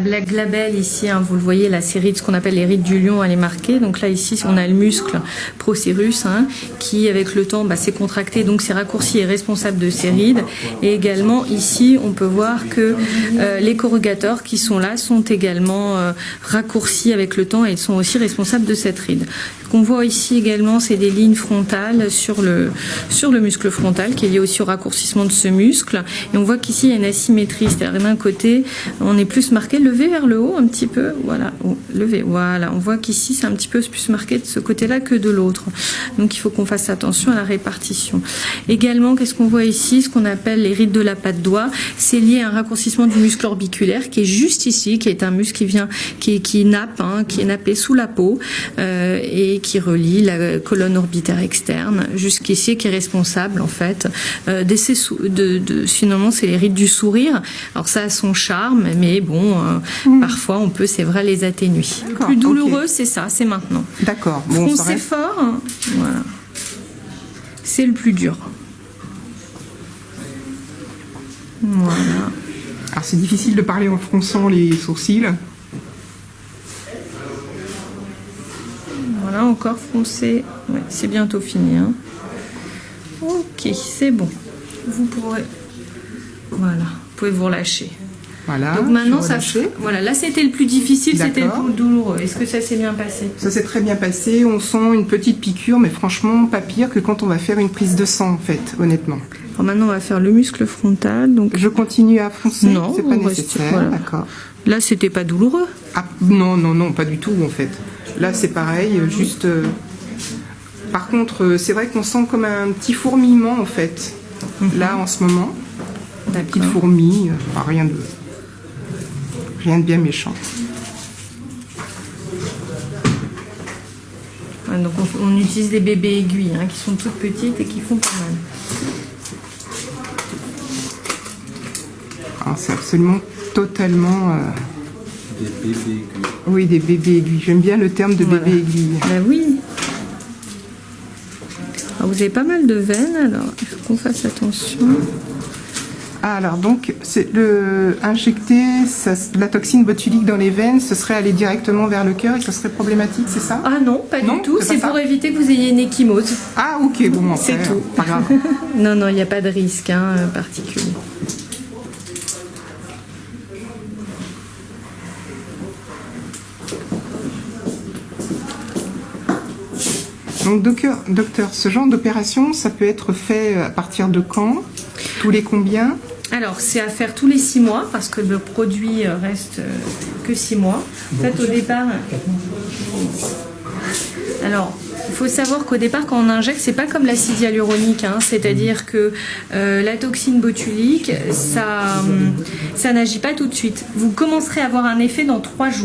Black Label ici, hein, vous le voyez, la série de ce qu'on appelle les rides du lion, elle est marquée. Donc là ici, on a le muscle procérus qui, avec le temps, s'est contracté, donc c'est raccourci et responsable de ces rides. Et également ici, on peut voir que les corrugateurs qui sont là sont également raccourcis avec le temps et sont aussi responsables de cette ride. Ce qu'on voit ici également, c'est des lignes frontales sur le muscle frontal qui est lié aussi au raccourcissement de ce muscle. Et on voit qu'ici, il y a une asymétrie, c'est-à-dire d'un côté, on est plus marqué levé vers le haut un petit peu, voilà, levé, voilà. On voit qu'ici c'est un petit peu plus marqué de ce côté-là que de l'autre. Donc il faut qu'on fasse attention à la répartition. Également, qu'est-ce qu'on voit ici? Ce qu'on appelle les rides de la patte doigt, c'est lié à un raccourcissement du muscle orbiculaire qui est juste ici, qui est un muscle qui nappe, qui est nappé sous la peau et qui relie la colonne orbitaire externe jusqu'ici, qui est responsable en fait finalement c'est les rides du sourire. Alors ça a son charme, mais bon. Parfois, on peut, c'est vrai, les atténuer. Le plus douloureux, c'est ça, c'est maintenant. D'accord. Bon, froncer fort, voilà. C'est le plus dur. Voilà. Alors, c'est difficile de parler en fronçant les sourcils. Voilà, encore froncer. Ouais, c'est bientôt fini. Ok, c'est bon. Vous pourrez... Voilà, vous pouvez vous relâcher. Voilà, donc maintenant, voilà, là c'était le plus difficile, c'était le plus douloureux. Est-ce que ça s'est bien passé? Ça s'est très bien passé. On sent une petite piqûre, mais franchement, pas pire que quand on va faire une prise de sang, en fait, honnêtement. Alors maintenant, on va faire le muscle frontal. Donc... Je continue à froncer? Non, c'est pas nécessaire. Voilà. D'accord. Là, c'était pas douloureux? Ah, non, pas du tout, en fait. Là, c'est pareil, juste... Par contre, c'est vrai qu'on sent comme un petit fourmillement, en fait. Là, en ce moment. Une petite fourmi, rien de bien méchant. Ouais, donc on utilise des bébés aiguilles qui sont toutes petites et qui font pas mal. Ah, c'est absolument totalement... Des bébés aiguilles. Oui, des bébés aiguilles. J'aime bien le terme de bébé aiguille. Ben oui. Alors, vous avez pas mal de veines, alors il faut qu'on fasse attention. Ah, alors donc, injecter la toxine botulique dans les veines, ce serait aller directement vers le cœur et ce serait problématique, c'est ça? Ah non, pas du tout, c'est pour éviter que vous ayez une échymose. Ah ok, bon, c'est tout. Pas grave. Non, il n'y a pas de risque particulier. Donc docteur, ce genre d'opération, ça peut être fait à partir de quand? Tous les combien? Alors, c'est à faire tous les 6 mois, parce que le produit reste que 6 mois. En fait, au départ... Alors, il faut savoir qu'au départ, quand on injecte, c'est pas comme l'acide hyaluronique, c'est-à-dire que la toxine botulique, ça n'agit pas tout de suite. Vous commencerez à avoir un effet dans 3 jours.